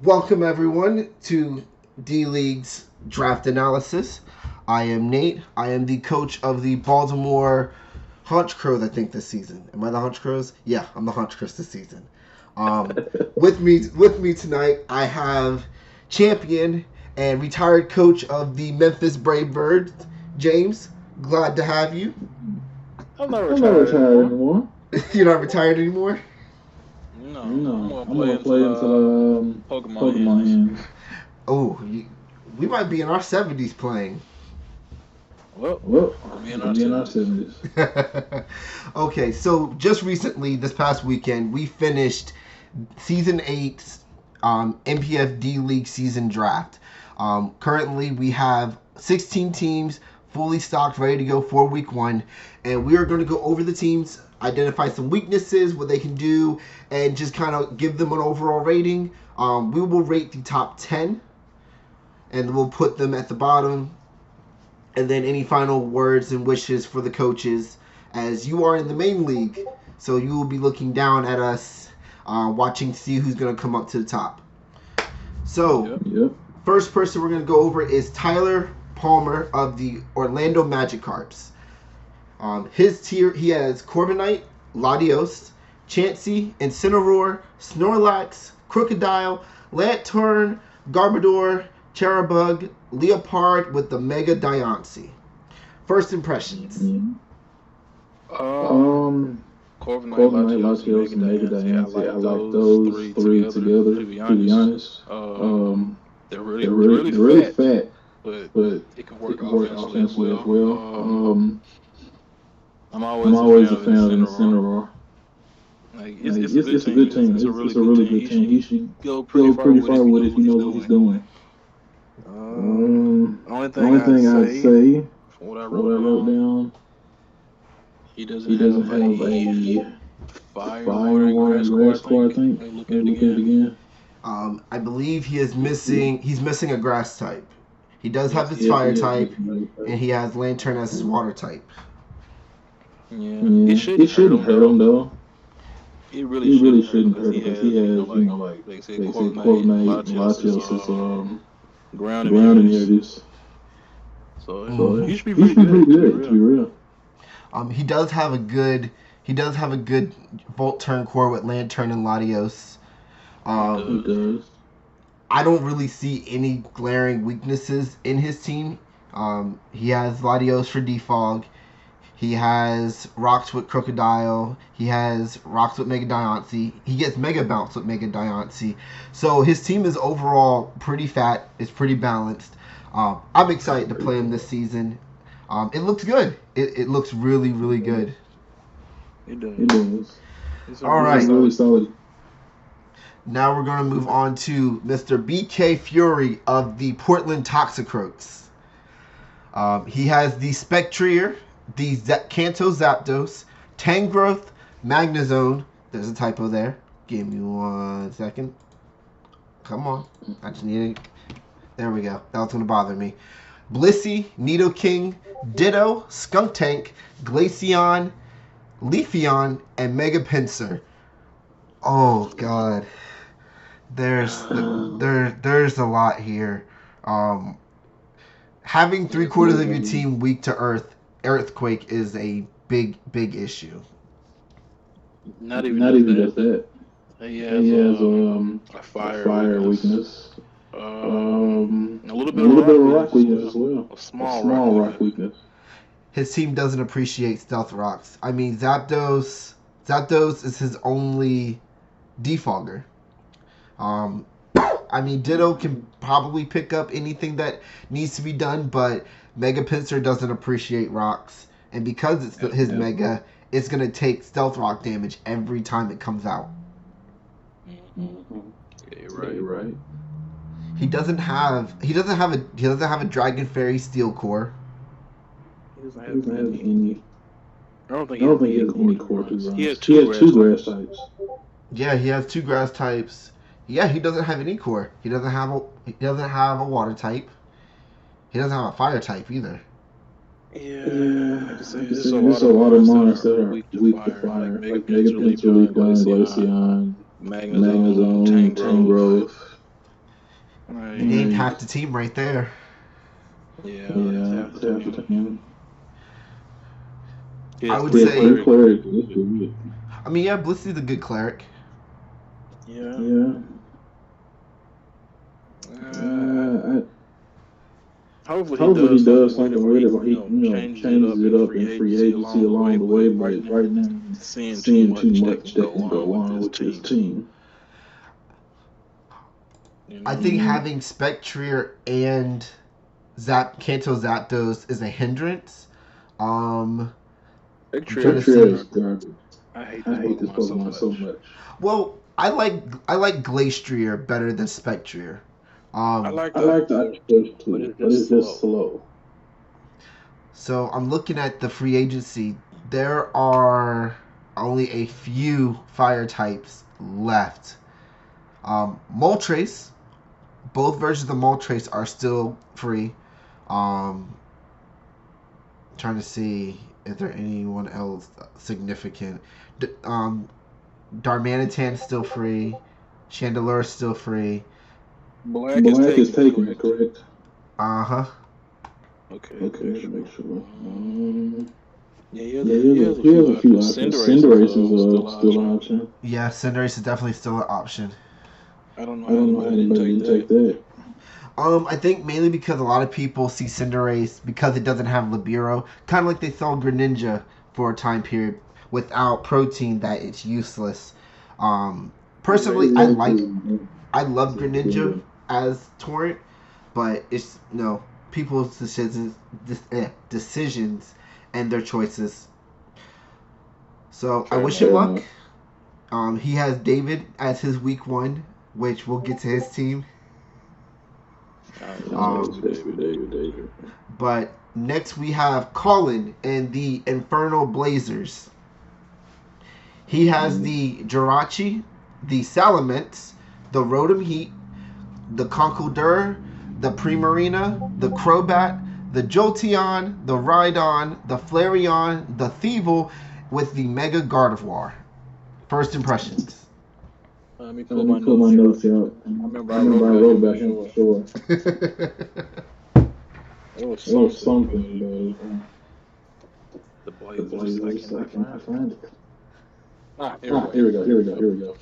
Welcome everyone to D League's draft analysis. I am Nate. I am the coach of the Baltimore Hunch Crows, I think, this season. Am I the Hunch Crows? Yeah, I'm the Hunch Crows this season. With me tonight, I have champion and retired coach of the Memphis Brave Birds, James. Glad to have you. I'm not retired anymore. You're not retired anymore? No, I'm gonna play until Pokemon ends. Oh, we might be in our 70s playing. Well, we'll be in our 70s. Okay, so just recently, this past weekend, we finished Season 8's NPBF D League Season draft. Currently, we have 16 teams fully stocked, ready to go for Week 1, and we are going to go over the teams, identify some weaknesses, what they can do, and just kind of give them an overall rating. We will rate the top 10, and we'll put them at the bottom. And then any final words and wishes for the coaches, as you are in the main league. So you will be looking down at us, watching to see who's going to come up to the top. So, First person we're going to go over is Tyler Palmer of the Orlando Magikarps. His tier, he has Corviknight, Latios, Chansey, Incineroar, Snorlax, Crocodile, Lantern, Garbodor, Cherubug, Leopard with the Mega Diancie. First impressions. Corviknight, Latios, and Mega Diancie. I like those three together, to be honest. They're really fat, but it can work offensively as well. I'm always a fan of Incineroar. It's a good team. It's a really good team. He should go pretty far with it if he knows what he's doing. Only thing I'd say, from what I wrote down, he doesn't have a fire, water, and grass score, I think. Look at it again. I believe he's missing a grass type. He does have his fire type, and he has Lantern as his water type. Yeah. It shouldn't hurt him, though. It really shouldn't hurt him, because he has, like they say, Corviknight, Latios is ground immunities. So he should be pretty good, to be real. He does have a good Volt Turn core with Lantern and Latios. He does. I don't really see any glaring weaknesses in his team. He has Latios for Defog. He has Rocks with Crocodile. He has Rocks with Mega Diancie. He gets Mega Bounce with Mega Diancie. So his team is overall pretty fat. It's pretty balanced. I'm excited to play him this season. It looks good. It looks really, really good. It does. All right. It's really solid. Now we're going to move on to Mr. BK Fury of the Portland Toxicroaks. He has the Spectrier, the Kanto Zapdos, Tangrowth, Magnezone. There's a typo there. Give me 1 second. Come on. I just need it. There we go. That was going to bother me. Blissey, Nidoking, Ditto, Skuntank, Glaceon, Leafeon, and Mega Pinsir. Oh, God. There's a lot here. Having 3/4 of your team weak to Earthquake is a big issue. Not even just that. He has a fire weakness. A little bit of rock weakness as well. A small rock weakness. His team doesn't appreciate Stealth Rocks. I mean, Zapdos is his only defogger. I mean, Ditto can probably pick up anything that needs to be done, but Mega Pinsir doesn't appreciate rocks. And because it's his Mega, it's going to take Stealth Rock damage every time it comes out. Mm-hmm. Yeah, you're right. He doesn't have a Dragon Fairy Steel core. He doesn't have any. I don't think he has any core to run. He has two grass types. Yeah, he has 2 grass types. Yeah, he doesn't have any core. He doesn't have a water type. He doesn't have a fire type either. Yeah, there's a lot of monsters that are weak to fire. Like Mega Pinsir, Glaceon, Magnezone, Tangrowth. named half the team right there. Yeah, half the team. I would say cleric. I mean, yeah, Blissy's a good cleric. Yeah. Hopefully he does something with it, where he changes it up in free agency along the way. But right now, seeing too much that can go on with his team. I think having Spectrier and Kanto Zapdos is a hindrance. Spectrier is garbage. I hate this Pokemon so much. Well, I like Glastrier better than Spectrier. I like the approach to it, but it's just slow. So I'm looking at the free agency. There are only a few fire types left. Moltres, both versions of Moltres are still free. Trying to see if there anyone else significant. Darmanitan is still free. Chandelure is still free. Black is taken, correct? Uh-huh. Okay, make sure. Here's a few options. Cinderace is still an option. Yeah, Cinderace is definitely still an option. I don't know how anybody didn't take that. I think mainly because a lot of people see Cinderace because it doesn't have Libero, kind of like they saw Greninja for a time period without protein, that it's useless. Personally, I love Greninja as Torrent, but it's people's decisions and their choices. So I wish him luck. He has David as his week 1, which we'll get to his team. David. But next we have Colin and the Infernal Blazers. He has the Jirachi, the Salamence, the Rotom Heat, the Conkeldurr, the Primarina, the Crobat, the Jolteon, the Rhydon, the Flareon, the Thievul, with the Mega Gardevoir. First impressions. Let me pull my notes out. I remember I wrote about him for sure. It was something. The Blazers, I can't find it. Here we go.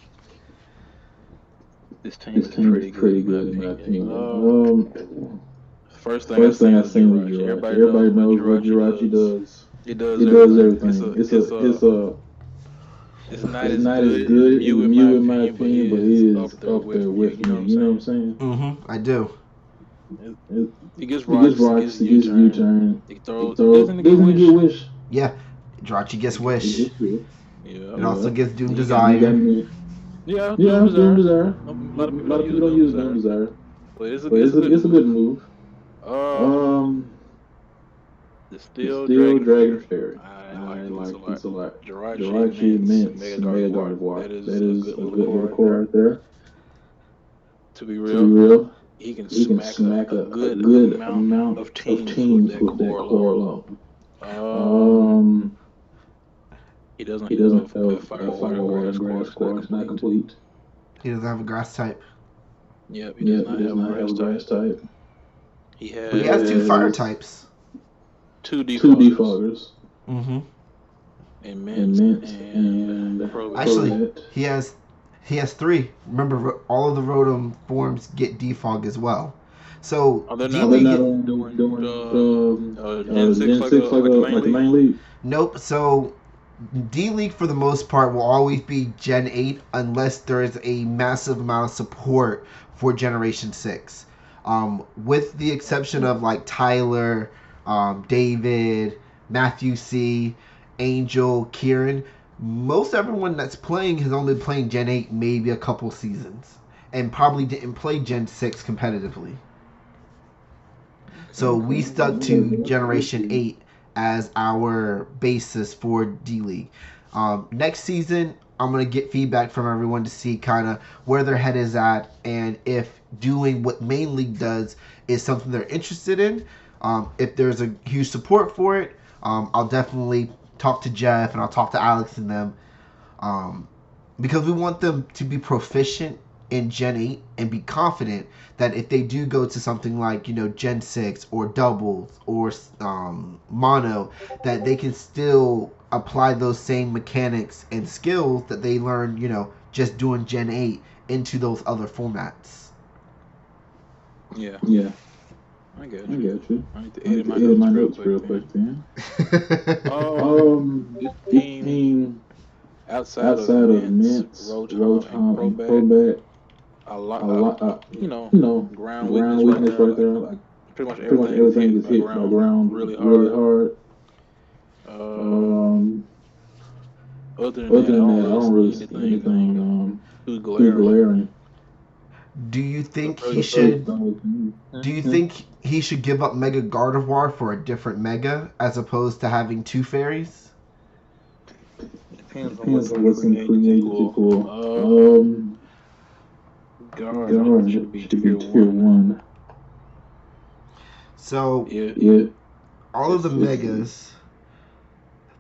This team is pretty good in my opinion. First thing I seen was Jirachi. Everybody knows what Jirachi does. It does everything. It's not as good in my opinion, but it is up there with me. You know what I'm saying? Mm-hmm. I do. He gets rocks, he gets U-turn. He doesn't get wish. Yeah, Jirachi gets wish. Yeah. It also gets Doom Desire. Yeah, Doom Desire. A lot of people don't use Doom Desire. But it's a good move. The Steel Dragon Fairy. I like this a lot. Jirachi, Mint, Mega Gardevoir. That is a good little core right there. To be real, he can smack a good amount of teams with that core alone. He doesn't have fire or grass core. It's not complete. He doesn't have a grass type. Yep, he does not have a grass type. He has 2 fire types. 2 defoggers. Mm-hmm. And Mint and actually, he has 3. Remember, all of the Rotom forms get defog as well. So they're not doing Gen 6 like the main league? Nope. So D League for the most part will always be Gen 8 unless there is a massive amount of support for Generation 6. With the exception of like Tyler, David, Matthew C, Angel, Kieran, most everyone that's playing has only been playing Gen 8 maybe a couple seasons and probably didn't play Gen 6 competitively. So we stuck to Generation 8 as our basis for D League. Next season, I'm going to get feedback from everyone to see kind of where their head is at and if doing what Main League does is something they're interested in. If there's a huge support for it, I'll definitely talk to Jeff and I'll talk to Alex and them because we want them to be proficient in Gen 8 and be confident that if they do go to something like, Gen 6 or doubles or mono, that they can still apply those same mechanics and skills that they learned, just doing Gen 8 into those other formats. Yeah. I get you. I need to edit my notes real quick then. This team, outside of Mints, Rotom, and Probat, a lot, ground weakness right there. Like, pretty much everything is hit by ground really hard. Other than that, I don't really see anything too glaring. Do you think he should? Do you think he should give up Mega Gardevoir for a different Mega as opposed to having 2 fairies? Depends on what's in free agency. Guard should be tier 1. So all of the Megas.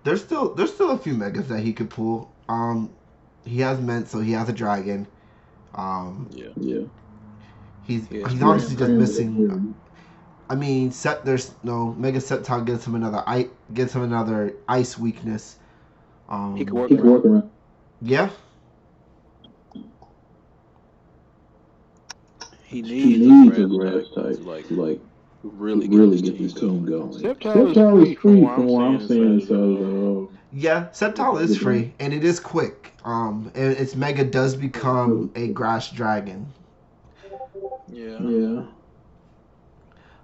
There's still a few Megas that he could pull. He has Mint, so he has a Dragon. He's honestly just missing. I mean, there's no Mega Septile gives him another ice weakness. He can work around. Yeah. He needs a grass type to like really get this team going. Septile is free from what I'm saying. So yeah, Septile is free and it is quick. And its Mega does become a grass dragon. Yeah.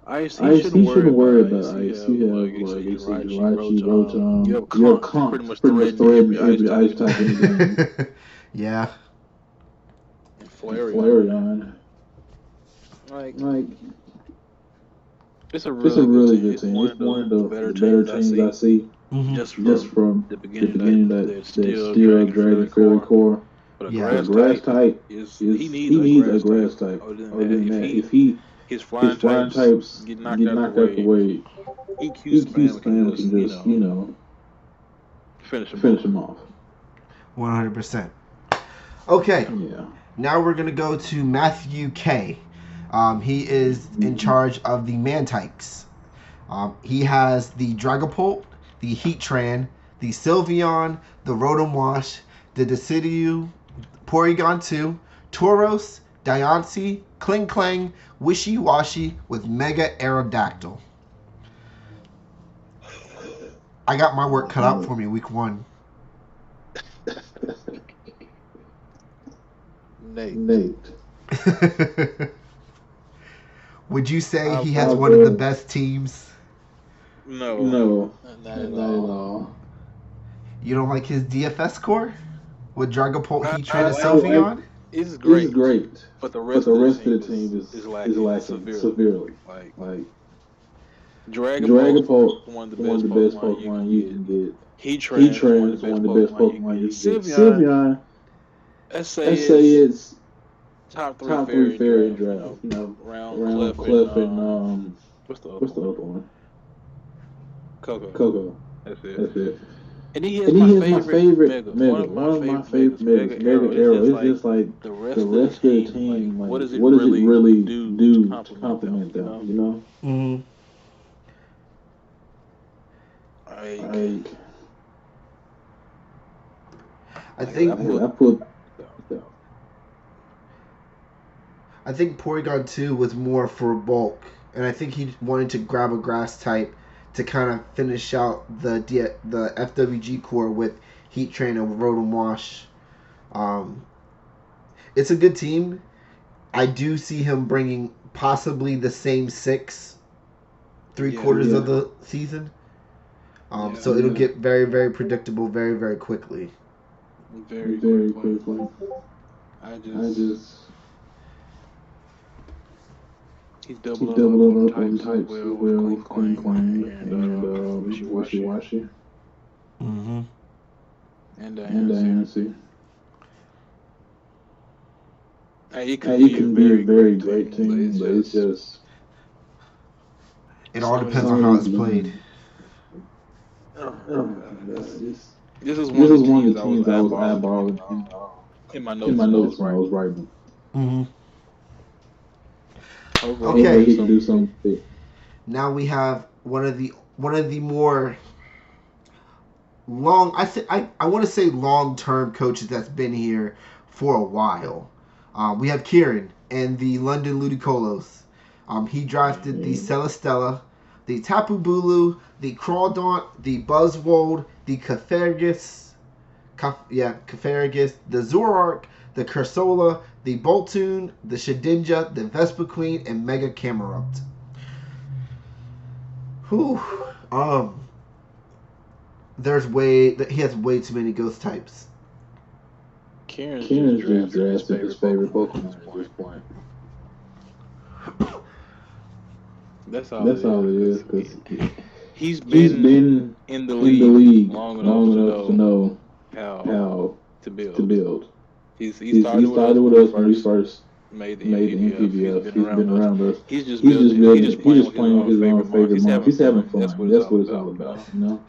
Ice, he shouldn't worry about Ice. You have Jirachi, Rotom. You have Conch pretty much threatening every ice type in the game. Yeah. And Flareon. Like, it's a really good team. It's one of the better teams I see. Mm-hmm. Just from the beginning that they're still Dragon Fairy Core. But a grass type he needs a grass type. Other than that, if his flying types get knocked out the way, EQ spam can just finish him off. 100%. Okay. Yeah. Now we're gonna go to Matthew K. He is in charge of the Mantikes. He has the Dragapult, the Heatran, the Sylveon, the Rotom-Wash, the Decidueye, Porygon 2, Tauros, Diancie, Kling, Wishy Washy with Mega Aerodactyl. I got my work cut out for me week 1. Nate. Would you say he has one of the best teams? No, not at all. You don't like his DFS core with Dragapult, Heatran, and Sylveon? It's great, but the rest of the team is lacking severely. Like Dragapult, one of the best Pokemon you can get. Heatran is one of the best Pokemon you can get. Sylveon, let's say it's top 3 fairy draft. Around Clef and what's the other one? Coco. That's it. And he is my favorite Mega. One of my favorite Megas. Mega Arrow. It's just like the rest of the team. Like, what does it really do to complement them? You know? Mm-hmm. I think Porygon 2 was more for bulk, and I think he wanted to grab a grass type to kind of finish out the FWG core with Heatran and Rotom-Wash. It's a good team. I do see him bringing possibly the same 6 3/4 of the season. So it'll get very, very predictable very, very quickly. Very, very quickly. I just he's doubling up on types with Kling and Wishy Washy. Mm-hmm. And Diancie. It can be a very great team, but it's just... It all depends on how it's played. This is one of the teams I was eyeballing in my notes when I was writing. Mm-hmm. Hopefully he can do something. Now we have one of the more I want to say long-term coaches that's been here for a while. We have Kieran and the London Ludicolo. He drafted the Celestella, the Tapu Bulu, the Crawdaunt, the Buzzwold, the Cafargus, the Zoroark, the Cursola, the Boltoon, the Shedinja, the Vespiquen, and Mega Camerupt. Whew. He has way too many ghost types. Kieran's just drafted his favorite Pokemon at this point. That's all it is. Because he's been in the league long enough to know how to build. He started with us when we first made the NPBF. He's been around us. He's just playing with his own favorite mark. He's having fun. That's what it's all about, you know?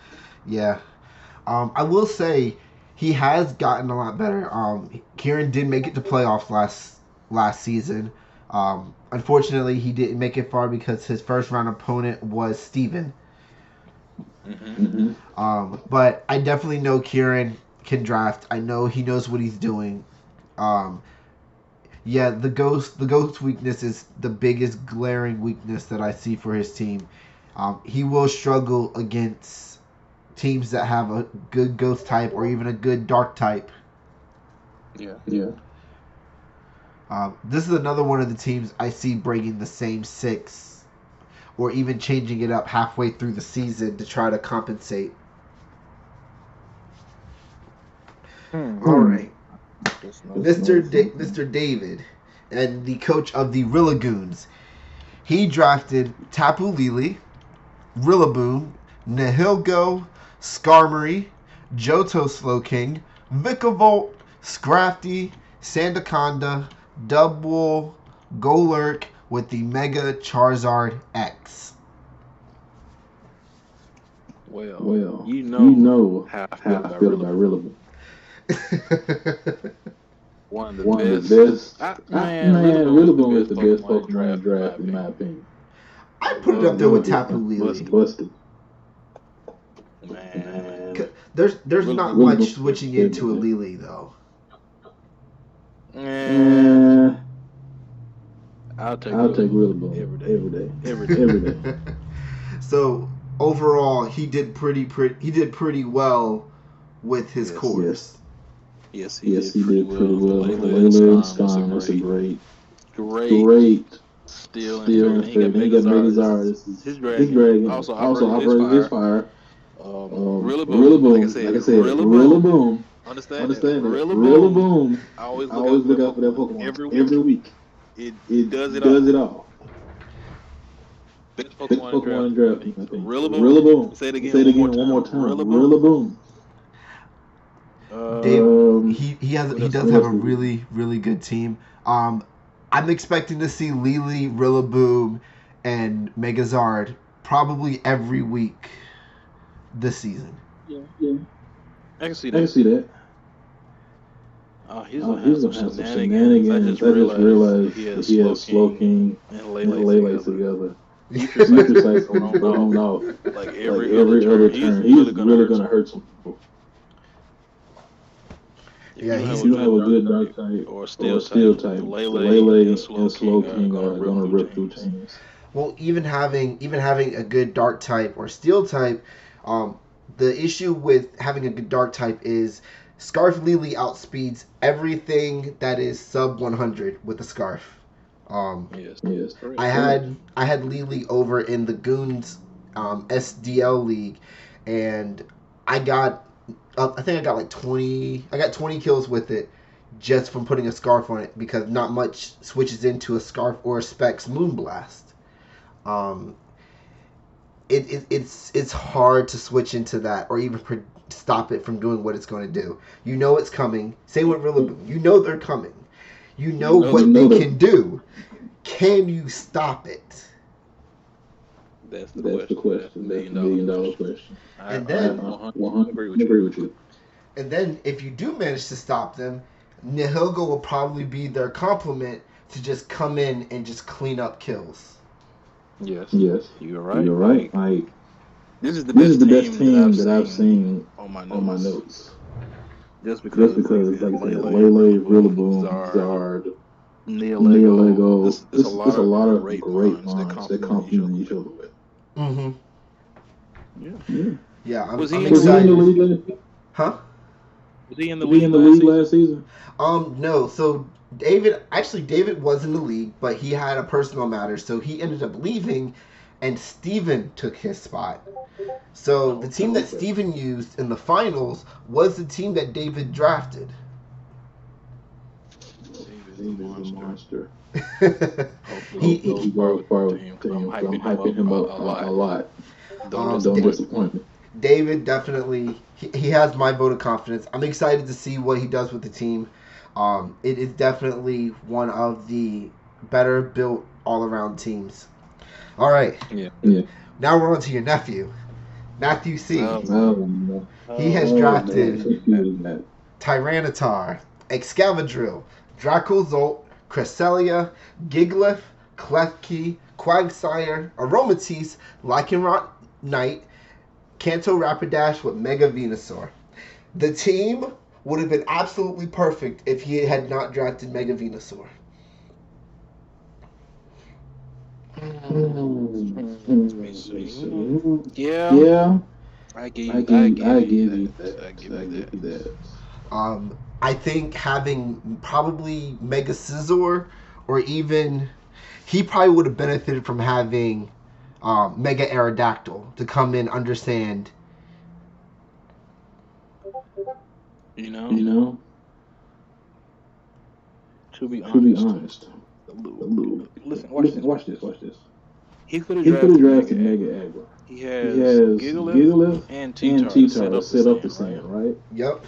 Yeah. I will say he has gotten a lot better. Kieran did make it to playoffs last season. Unfortunately, he didn't make it far because his first round opponent was Steven. Mm-hmm. But I definitely know Kieran can draft. I know he knows what he's doing. Yeah, the ghost weakness is the biggest glaring weakness that I see for his team. He will struggle against teams that have a good ghost type or even a good dark type. Yeah. This is another one of the teams I see bringing the same 6 or even changing it up halfway through the season to try to compensate. All right. Mr. David and the coach of the Rillagoons. He drafted Tapu Lele, Rillaboom, Nihilgo, Skarmory, Johto Slowking, Vikavolt, Scrafty, Sandaconda, Dubwool, Golurk with the Mega Charizard X. Well, you know how I feel about Rillaboom. One of the best. Rillaboom is the best Pokemon draft in my opinion. I put it up there with Tapu Lele. Busted. Man. There's not much switching into a Lele though. I'll take Rillaboom every day. So overall, he did pretty well with his course. Yes, he did pretty well. Layla and Skarm, that's a great steal. And he got Megazard. His dragon also operates his fire. Rillaboom, like I said, Rillaboom. Understand that? Rillaboom. I always look out for that Pokemon every week. It does it all. Best Pokemon draft. Rillaboom. Say it again one more time. Rillaboom. Dave, he does have a really, really good team. I'm expecting to see Lele, Rillaboom, and Megazard probably every week this season. Yeah. I can see that. He's gonna have some shenanigans. I just realized he has Slowking and Lele together. Electrocyte's going off. Like every other turn. He's really gonna hurt some people. Yeah, if you have a good dark type or steel type, Lele and Slowking are gonna rip through teams. Well, even having a good dark type or steel type, the issue with having a good dark type is Scarf Lele outspeeds everything that is sub 100 with the Scarf. Yes. I had Lele over in the Goons SDL League, and I think I got like 20. I got 20 kills with it just from putting a Scarf on it because not much switches into a Scarf or a Specs Moonblast. It's hard to switch into that or even stop it from doing what it's going to do. You know it's coming. Same with Rillaboom. You know they're coming. You know what they can do. Can you stop it? That's the question. That's the $1 million question. And then, I agree with you. And then if you do manage to stop them, Nihilgo will probably be their complement to just come in and just clean up kills. Yes. Yes. You're right. Like this is the this is best the best team team that I've seen on my on my notes. notes. Just because, like I said, Lele, Rillaboom, Zard, Zard, Neolego. It's There's a lot of great great lines that lines that complement complement each each other. other with. Mm-hmm. Yeah, I'm Was he excited. in the league? Huh? Was he in the league last season? No. So David was in the league, but he had a personal matter, so he ended up leaving, and Steven took his spot. So the team that Steven used in the finals was the team that David drafted. David's a monster. he goes far with him. I'm hyping him up a lot. Don't disappoint me. David definitely he has my vote of confidence. I'm excited to see what he does with the team. It is definitely one of the better built all around teams. All right. Yeah. Now we're on to your nephew, Matthew C. He has drafted Tyranitar, Excavadrill, Dracozolt, Cresselia, Giglith, Klefki, Quagsire, Aromatisse, Lycanroc Knight, Kanto Rapidash with Mega Venusaur. The team would have been absolutely perfect if he had not drafted Mega Venusaur. Yeah. I give you that. I think having probably Mega Scizor, or even he probably would have benefited from having Mega Aerodactyl to come in, understand. You know. To be honest. Listen, watch this. He could have drafted Mega Agro. He has Gigalith and T-Tar set up the same, right? Yep.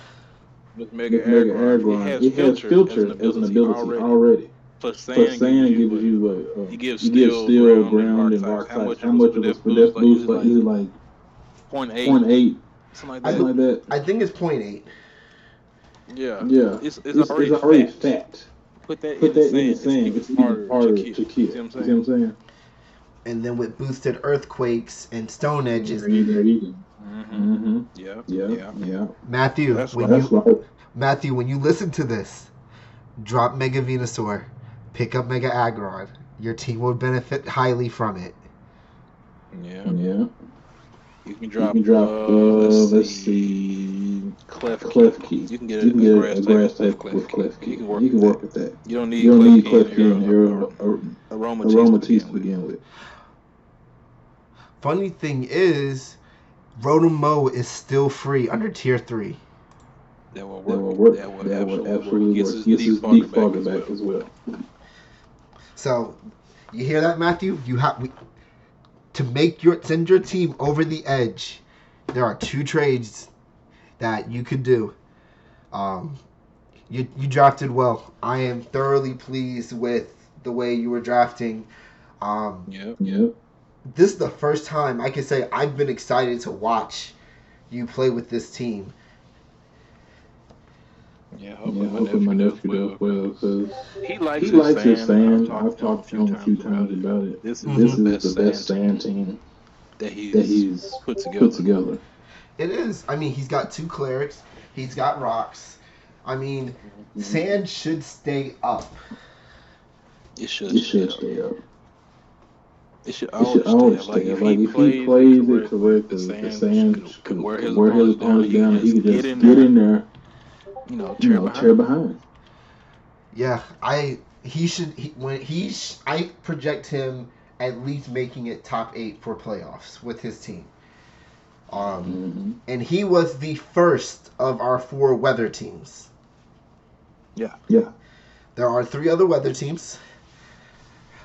With Mega Agro, he has filter as an ability already. Plus Saiyan gives you he gives steel, ground, and rock types. How much of his death boost? Like, is it like 0.8? Something like that. I think it's 0.8. Yeah. It's already fat. Put that in the sand. It's even harder to kill. See what I'm saying? And then with boosted earthquakes and stone edges. Yeah. Matthew, when you listen to this, drop Mega Venusaur, pick up Mega Aggron. Your team will benefit highly from it. Yeah. You can drop let's see, Klefki. You can get a grass type with Klefki. You can work with that. You don't need Klefki and Aromatisse to begin with. Funny thing is, Rotom-Mow is still free under Tier 3. That will work. That would absolutely work. Gets his defogger back as well. So, you hear that, Matthew? To send your team over the edge, there are 2 trades that you could do. You drafted well. I am thoroughly pleased with the way you were drafting. This is the first time I can say I've been excited to watch you play with this team. Yeah, hoping my nephew does well, because he likes his Saiyan. I've talked to him a few times about it. This is the best Saiyan team that he's put together. It is. I mean, he's got 2 clerics. He's got rocks. I mean, Sand should stay up. It should stay up. It should always stay up. Like, if he plays it correctly, the Sand could wear his opponents down. He could just get in there. Tear behind. Yeah, I project him at least making it top 8 for playoffs with his team. And he was the first of our 4 weather teams. Yeah. There are 3 other weather teams.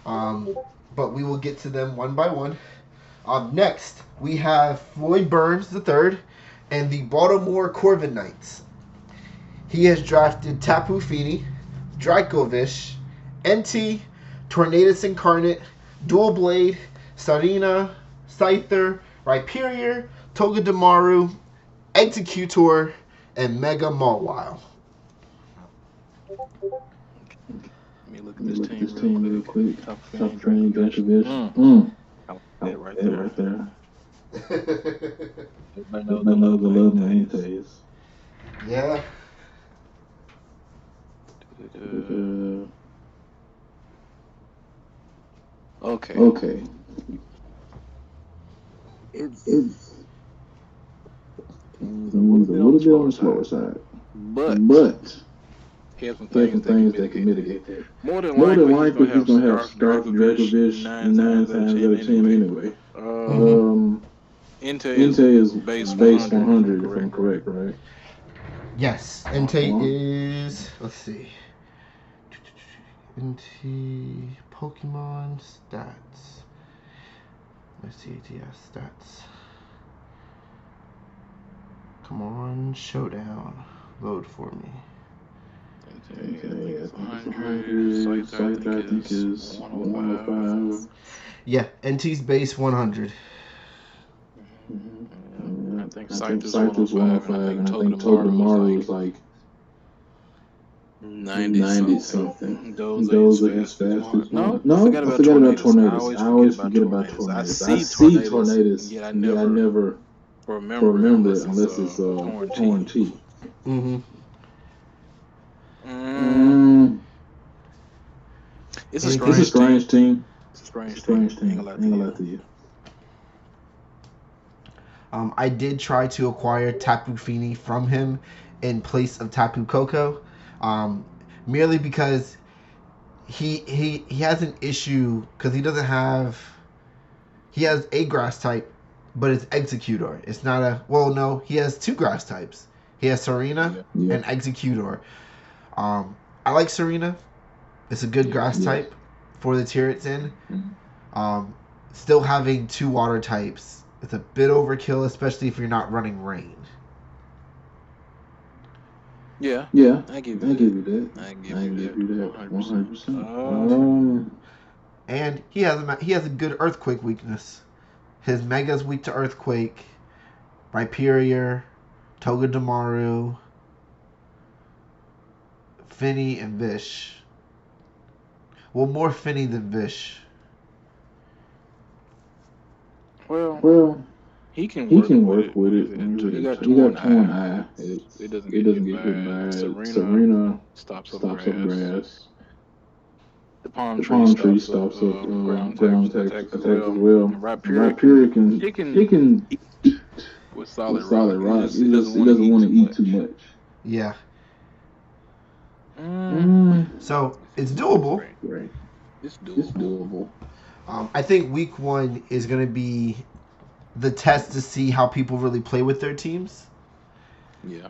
But we will get to them one by one. Next, we have Floyd Burns III and the Baltimore Corvin Knights. He has drafted Tapu Fini, Dracovish, NT, Tornadus Incarnate, Dual Blade, Sarina, Scyther, Rhyperior, Togedemaru, Executor, and Mega Mawile. Let me look at this team real quick. Top Fanny, Dracovic. I like I that like right that there. right there. Everybody I knows know the the love love Benitez. Yeah. Okay. It's a little bit on the slower side. But he has some things that can mitigate that. More than likely, he's going to have Scarf Dracovic 9 times out of 10 anyway. Inte is base 100 if I'm correct, right? Yes, Entei is. Let's see. Entei Pokemon stats. Let's see ATS stats. Come on, Showdown. Load for me. Entei, I think it's 100. Scyther, I think is 105. Yeah, Entei's base 100. I think Scyther's 105, and I think Togedemaru was like 90 something. Those are his fastest. No, I forgot about Tornadus. I always forget about Tornadus. I see Tornadus, yet I never remember it unless it's Torn T. It's a strange team. It's a strange team. Ain't gonna lie to you. I did try to acquire Tapu Fini from him in place of Tapu Koko, merely because he has an issue because he has a grass type, but it's Executor. It's not a he has two grass types. He has Serena and Executor. I like Serena. It's a good grass type for the tier it's in. Still having two water types. It's a bit overkill, especially if you're not running rain. Yeah, I give you that. I give you that 100%. And he has a good earthquake weakness. His Mega's weak to earthquake. Rhyperior, Togedemaru, Finny, and Vish. Well, more Finny than Vish. Well, he can work with it. He got torn eye. It doesn't get hit by Serena stops up grass. The palm tree stops up ground attacks as well. And Rhyperior can eat with solid rock. He doesn't want to eat too much. Yeah. So it's doable. Right. It's doable. I think week 1 is going to be the test to see how people really play with their teams. Yeah.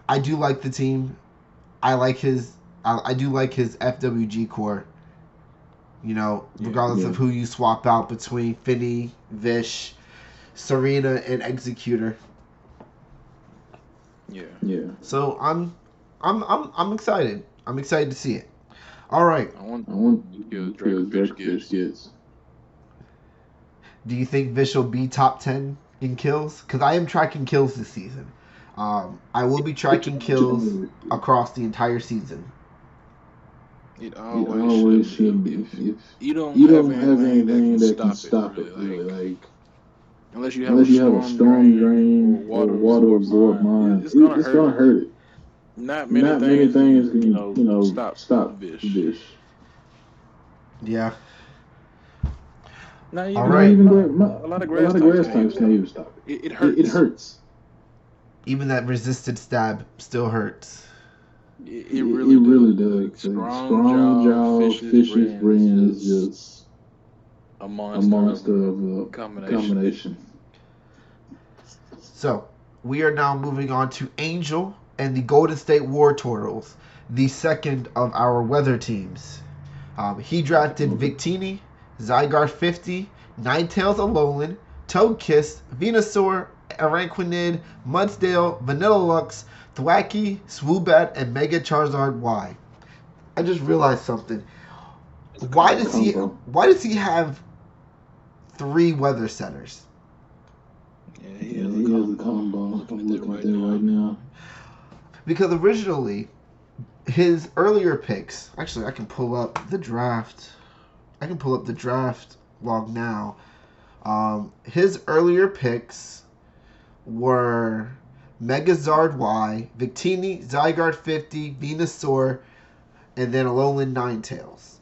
I do like the team. I do like his FWG core. Regardless of who you swap out between Finny, Vish, Serena, and Executor. Yeah. So I'm excited. I'm excited to see it. All right. I want to Dracovic gets. Do you think Vish will be top 10 in kills? Because I am tracking kills this season. I will be tracking kills across the entire season. It always should be. If you don't have anything that can stop it, really. Like unless you have a storm drain or water absorb mine, it's gonna hurt it. Not many things can stop Vish. Yeah. Not even, all right. A lot of grass types can't even stop it. It hurts. It hurts. Even that resisted stab still hurts. It really does. Strong jaw, fishy brain is just a monster of a combination. So, we are now moving on to Angel and the Golden State War Turtles, the second of our weather teams. He drafted Victini, Zygarde 50, Ninetales Alolan, Togekiss, Venusaur, Araquanid, Mudsdale, Vanilluxe, Thwackey, Swoobat, and Mega Charizard Y. I just realized something. Why does he have 3 weather centers? Yeah, he has a combo. I'm looking at that right now. Because originally, his earlier picks. Actually, I can pull up the draft. I can pull up the draft log now. His earlier picks were Megazard Y, Victini, Zygarde 50, Venusaur, and then Alolan Ninetales.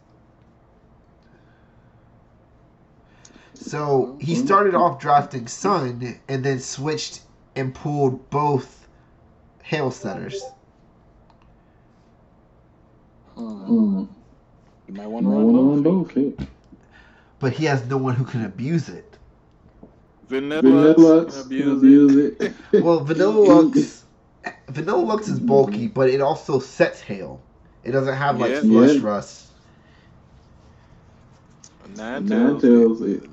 So he started off drafting Sun and then switched and pulled both Hail Setters. You might want to run both. But he has no one who can abuse it. Vanilla abuse it. Well, Vanillux is bulky, but it also sets hail. It doesn't have like Flush Rust. Ninetales,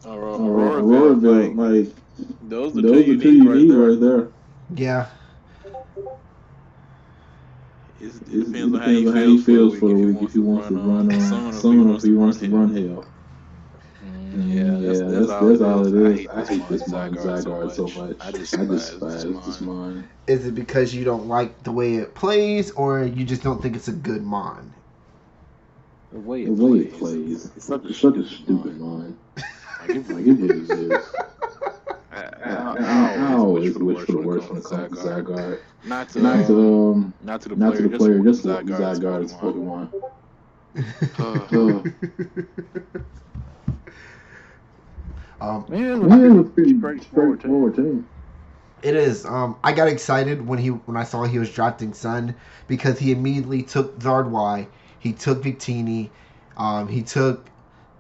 Aurora, like those are two you need right there. Yeah. It depends on how he feels for the week. If he wants to run Sun, or if he wants to run Hail. That's all it is. I hate this Zygarde so much. I despise this Mon. Is it because you don't like the way it plays, or you just don't think it's a good Mon? The way it plays. It's such a stupid Mon. It really is. I always wish for the worst when it comes to Zygarde. Not to the player, just Zygarde is Pokemon. Man, it's pretty straightforward team. It is. I got excited when I saw he was drafting Sun because he immediately took Zard Y, he took Victini, he took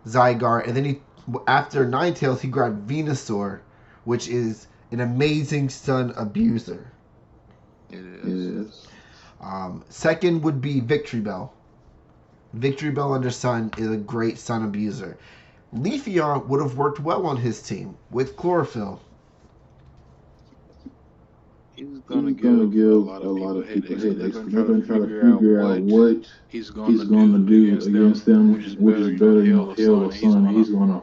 Zygarde, and then after Ninetales he grabbed Venusaur, which is an amazing Sun abuser. It is. Second would be Victory Bell. Victory Bell under Sun is a great Sun abuser. Leafeon would have worked well on his team with Chlorophyll. He's gonna give a lot of people headaches. They're gonna try to figure out what he's gonna do against them, which is better than Hail or Sun. He's gonna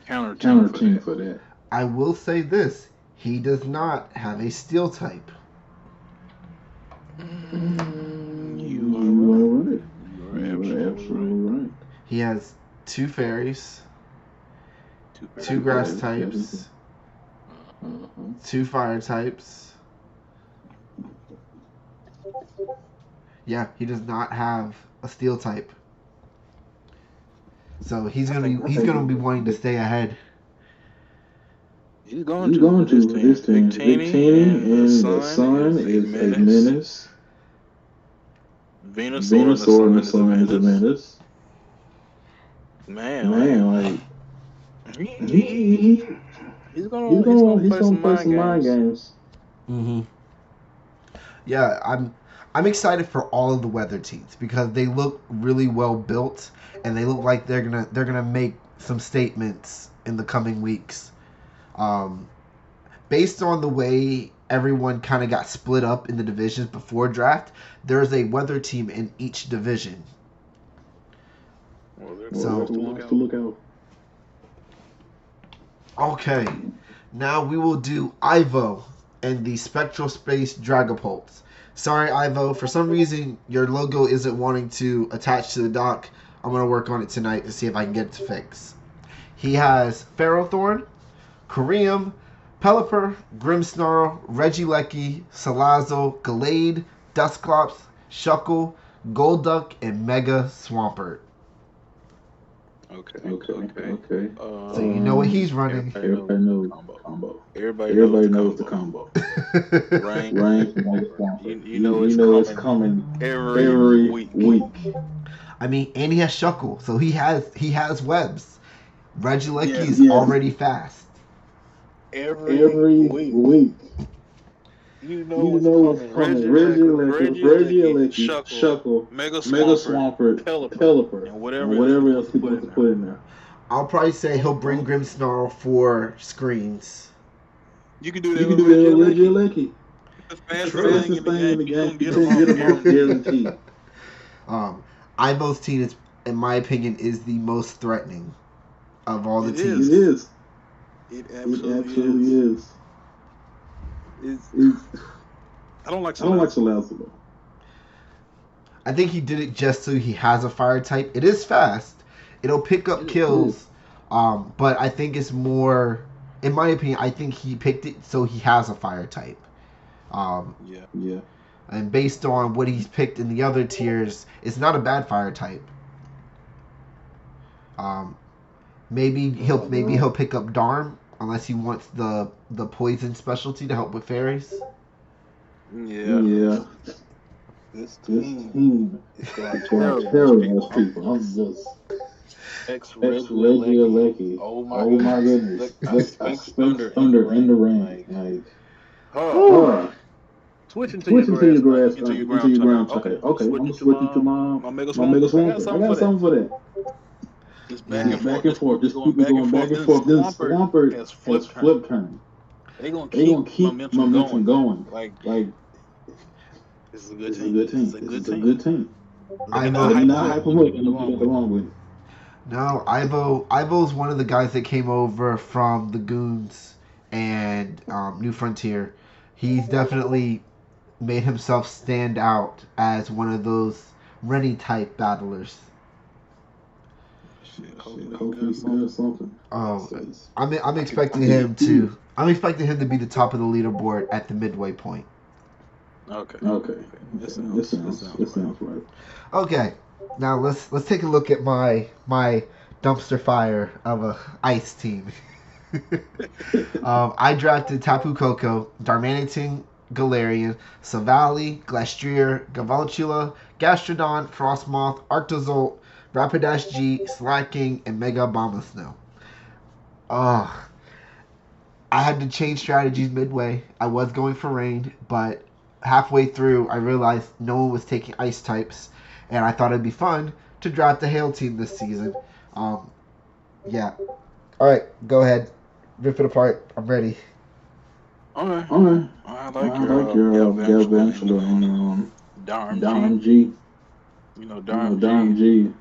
counter team for that. I will say this: he does not have a Steel type. You are right. You are absolutely right. He has 2 fairies, 2 grass types, 2 fire types. Yeah, he does not have a Steel type. So he's gonna be wanting to stay ahead. He's going to this team. Victini and the Sun is a menace. Venusaur and the Sun is a menace. Man, like he's gonna play some mind games. Mm-hmm. Yeah, I'm excited for all of the weather teams because they look really well built and they look like they're gonna make some statements in the coming weeks. Based on the way everyone kind of got split up in the divisions before draft, there's a weather team in each division. So to look out. Okay, now we will do Ivo and the Spectral Space Dragapult. Sorry, Ivo, for some reason your logo isn't wanting to attach to the dock. I'm going to work on it tonight to see if I can get it to fix. He has Ferrothorn, Koreum, Pelipper, Grimmsnarl, Regieleki, Salazzle, Gallade, Dusclops, Shuckle, Golduck, and Mega Swampert. Okay. So you know what he's running. Everybody knows combo. Everybody knows the combo. Rank. You know it's coming every week. I mean, and he has Shuckle, so he has webs. Regieleki is already fast. Every week. You know it's coming. Regieleki, Shuckle, Mega Swampert, Pelipper, and whatever else he wants to put in there. I'll probably say he'll bring Grimmsnarl for screens. You can do that with Regieleki. The fastest thing in the game. You can get him off guaranteed. Ivo's team, in my opinion, is the most threatening of all the teams. It is. It absolutely is. I don't like Salazzle. I think he did it just so he has a fire type. It is fast. It'll pick up kills. But I think it's more, in my opinion, I think he picked it so he has a fire type. Yeah. And based on what he's picked in the other tiers, it's not a bad fire type. Maybe he'll pick up Darm unless he wants the poison specialty to help with fairies. Yeah. This team is going to terrorize people. I'm just ex-regular Lecky. Oh my goodness. I spent under in the rain. Switching to your grass, into your ground type. Okay, I'm going to switch into my Mega Swamp. I got something for that. Just back and forth. Just keep going back and forth. Then Swampert has flip turn. They're going to keep momentum going. Like, this is a good team. It's a good team. I know. Not hype them up. Get along with it. No, Ivo's one of the guys that came over from the Goons and New Frontier. He's definitely made himself stand out as one of those Rennie type battlers. Hopefully he does something. I'm expecting him to be the top of the leaderboard at the midway point. Okay. This sounds right. Okay. Now let's take a look at my dumpster fire of a ice team. I drafted Tapu Koko, Darmanitan, Galarian, Savali, Glastrier, Galvantula, Gastrodon, Frostmoth, Arctozolt, Rapidash G, Slacking, and Mega Abomasnow. I had to change strategies midway. I was going for rain, but halfway through I realized no one was taking ice types, and I thought it'd be fun to draft a hail team this season. Yeah. Alright, go ahead. Rip it apart. I'm ready. Alright. I like your Galvantula and Darm G. Darm G.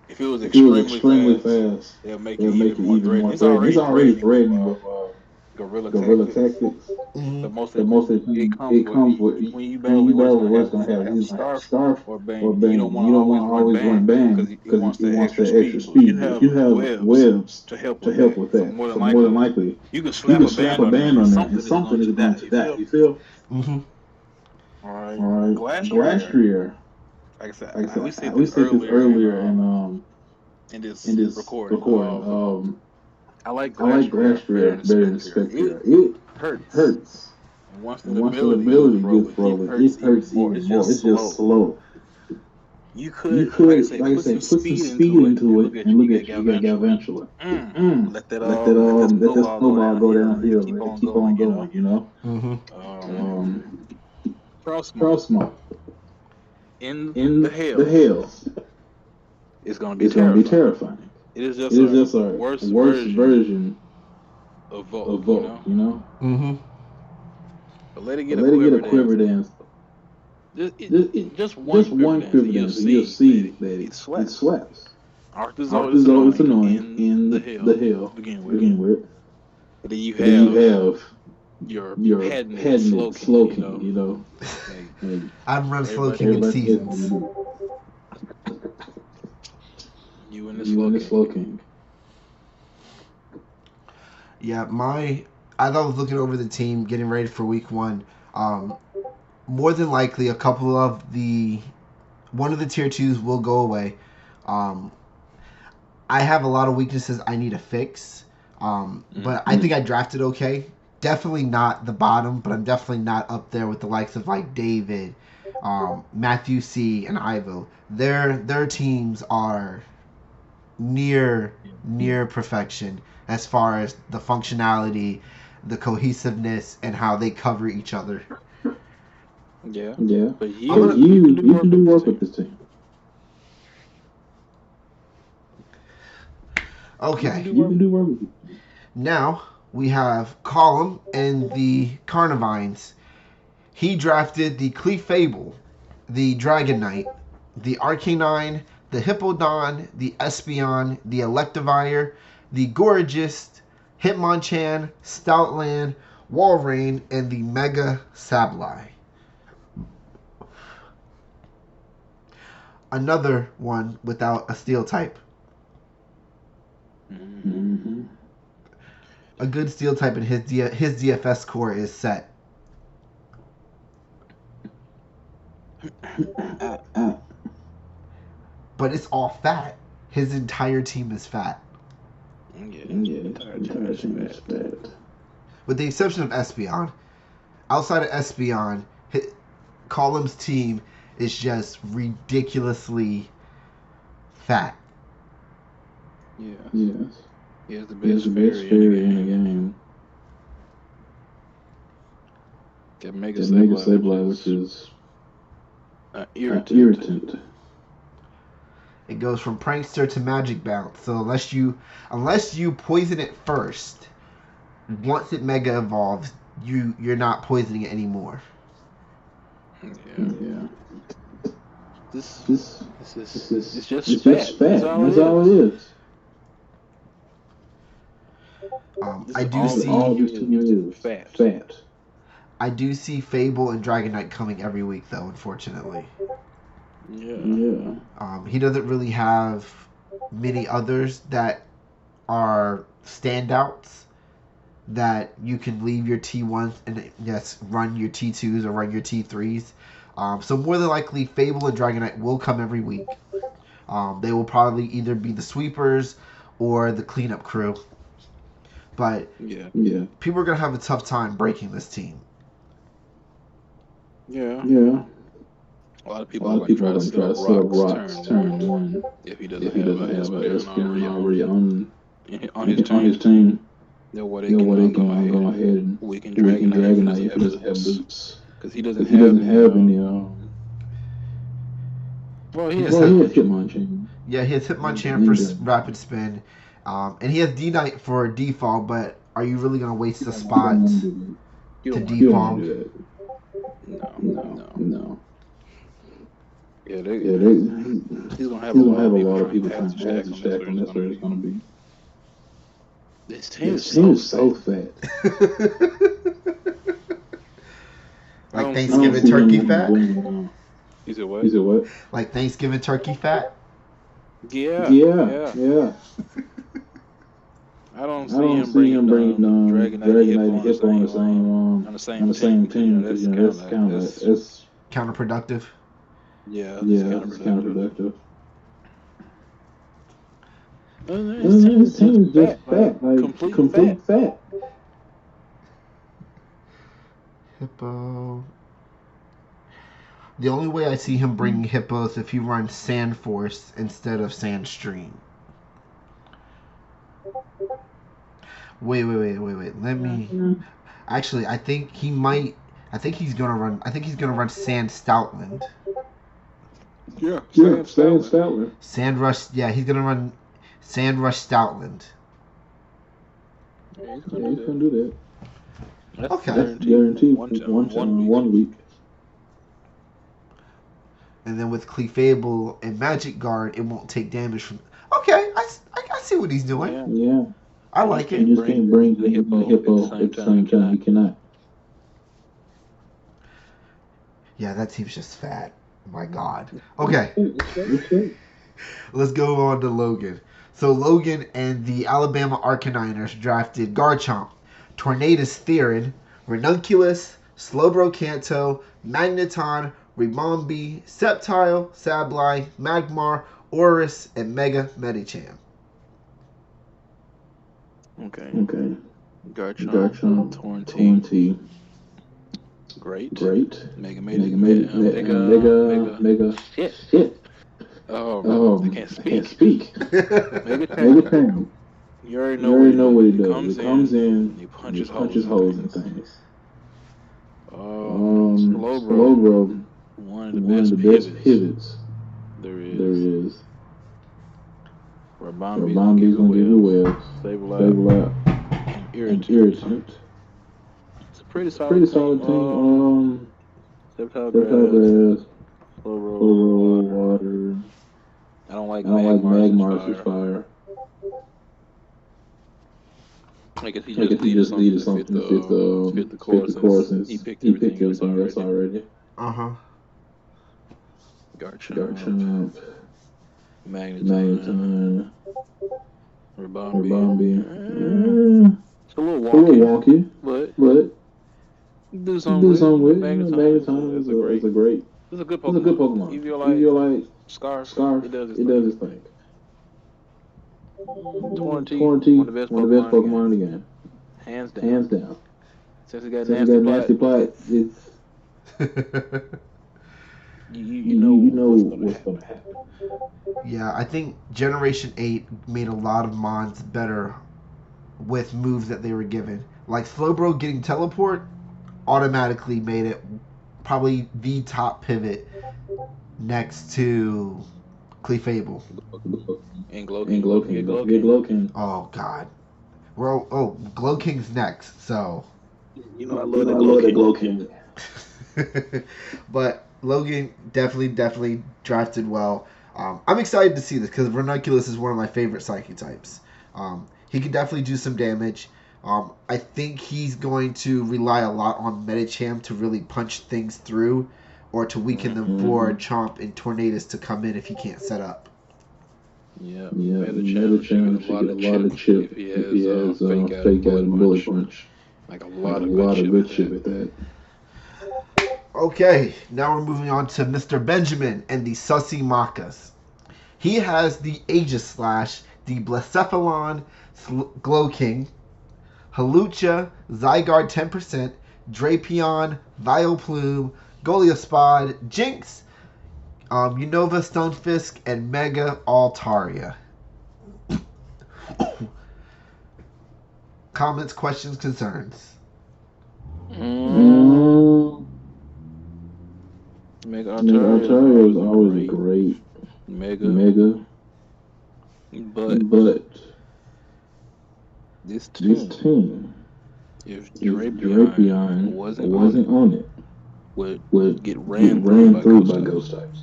If it was extremely fast, it'll make it even more threatening. It's already threatening with Gorilla Tactics. Mm-hmm. The most it comes with when you battle what's going to have either Scarf or Bang. You don't want to always run Bang because he wants the extra speed. If you have webs to help with that, more than likely you can slap a band on there and something is going to die. You feel? Mm-hmm. All right. Glastrier. Like I said, we said this earlier in this recording. I like Glastrier better than Spectre. It hurts. And once the ability gets rolling, it hurts even more. It's just slow. You could like I say, put some speed into it and look at Galvantula. Let that snowball go downhill and keep on going, you know? Mm-hmm. Frostmoth. In the hail. It's going to be terrifying. It is just a worse version of Volt, you know? Mm-hmm. But let it get a quiver dance. Just one quiver dance, and you'll see that it slaps. Arctozolt is annoying in the hill to begin with. And then you have your Hadnit Slowking, you know? I've run Slowking in seasons. You and the Slowking. Yeah, as I was looking over the team, getting ready for week 1, more than likely one of the tier 2s will go away. I have a lot of weaknesses I need to fix, but I think I drafted okay. Definitely not the bottom, but I'm definitely not up there with the likes of like David, Matthew C, and Ivo. Their teams are near perfection as far as the functionality, the cohesiveness, and how they cover each other. Yeah. But you can do work with this team. Okay. You can do work with it. Now we have Column and the Carnivines. He drafted the Clefable, the Dragon Knight, the Arcanine, the Hippodon, the Espeon, the Electivire, the Gorgist, Hitmonchan, Stoutland, Walrein, and the Mega Sableye. another one without a steel type. Mm-hmm. A good steel type in his DFS core is set. But it's all fat. His entire team is fat. Yeah, entire team is fat. With the exception of Espeon. Outside of Espeon, Column's team is just ridiculously fat. Yeah. Yes. He has the best fairy in the game. Got Mega Sableye, which is irritant. It goes from Prankster to Magic Bounce. So unless you poison it first, once it Mega Evolves, you're not poisoning it anymore. Yeah. This it's just it's fat. Just fat. That's all it is. I do see all this team is fat. I do see Fable and Dragonite coming every week, though. Unfortunately. Yeah. He doesn't really have many others that are standouts that you can leave your T1s and just run your T2s or run your T3s. So more than likely, Fable and Dragonite will come every week. They will probably either be the sweepers or the cleanup crew. But people are going to have a tough time breaking this team. Yeah. A lot of people are going to try to set up Rocks turn one if he doesn't have have Espeon already on his team. Then What they can go ahead and weaken Dragonite if he doesn't have boots. Because he doesn't have any. Well, he has Hitmonchan. Yeah, he has Hitmonchan for rapid spin. And he has D-Knight for default, but are you really going to waste the spot to default? No. Yeah, he's going to have a lot of people trying to pass the stack on. That's what it's going to be. This team is so fat. Like Thanksgiving turkey fat? He said what? Like Thanksgiving turkey fat? Yeah. I don't see him bringing Dragonite and Hippo on the same team. That's kind of counterproductive. Yeah, it's counterproductive. His team is just fat, like complete fat. Hippo. The only way I see him bringing Hippo is if he runs Sand Force instead of Sand Stream. Wait. Let me. Actually, I think he might. I think he's gonna run Sand Stoutland. Yeah, Sand Stoutland. Sand Rush. Yeah, he's gonna run Sand Rush Stoutland. Yeah, he's gonna do that. Okay. That's guaranteed. One week. And then with Clefable and Magic Guard, it won't take damage from. Okay, I see what he's doing. Yeah. I like it. You just can't bring the Hippo at the same time. You cannot. Yeah, that team's just fat. My God. Okay. Let's go on to Logan. So Logan and the Alabama Arcaniners drafted Garchomp, Tornadus Theron, Ranunculus, Slowbro Kanto, Magneton, Ribombee, Sceptile, Sableye, Magmar, Oris, and Mega Medicham. Okay. Garchomp, Tornty. Great. Mega. Shit. Oh, I can't speak. Mega. You already know what he does. He comes in, he punches holes in things. Slowbro, one of the best pivots there is. Rabambi's gonna give you well. Sableye. Irritant. It's a pretty solid team. Sceptile Grass, Slowbro, Water. I don't like Magmar's fire. I guess he just needed something to fit the course since he picked everything else already. Garchomp, Magneton, Rabombi. It's a little wonky, but do something with Magneton is a great. It's a good Pokemon. Eviolite, Scarf, Scarf, it does its thing. thing. Torrentee, One one of the best Pokemon in the game. Hands down. Hands down. Since it got Since nasty plot, it's you know what's gonna happen. Yeah, I think Generation 8 made a lot of Mons better with moves that they were given. Like Slowbro getting teleport automatically made it probably the top pivot next to Clefable. And Glowking. Glowking. Oh God. Well, Glowking's next, so. I love the Glowking. But Logan definitely drafted well. I'm excited to see this because Ranunculus is one of my favorite Psychic types. He can definitely do some damage. I think he's going to rely a lot on Medicham to really punch things through or to weaken them for Chomp and Tornadus to come in if he can't set up. Yeah, Medicham should get a lot of chip if he has fake out and bullet punch. Like a lot of good chip with that. Okay, now we're moving on to Mr. Benjamin and the Sussy Makas. He has the Aegislash, the Blacephalon, Glowking, Hawlucha, Zygarde 10%, Drapion, Vileplume, Goliaspod, Jinx, Unova, Stonefisk, and Mega Altaria. Comments, questions, concerns? Mega Altaria is always great. Mega. But this team, if Drapion wasn't on it, would get ran through by ghost types.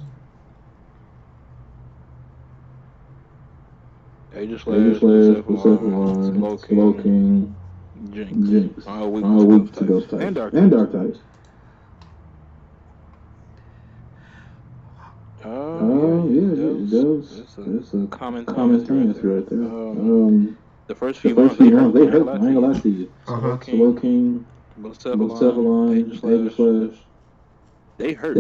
Aegislash, Blacephalon, Slowking, Jinx. All weak to ghost types. And dark types. It does. It's a common thing right there. The first few rounds, they hurt. I ain't gonna lie to you. Slowking, Blacephalon, Aegislash. They hurt.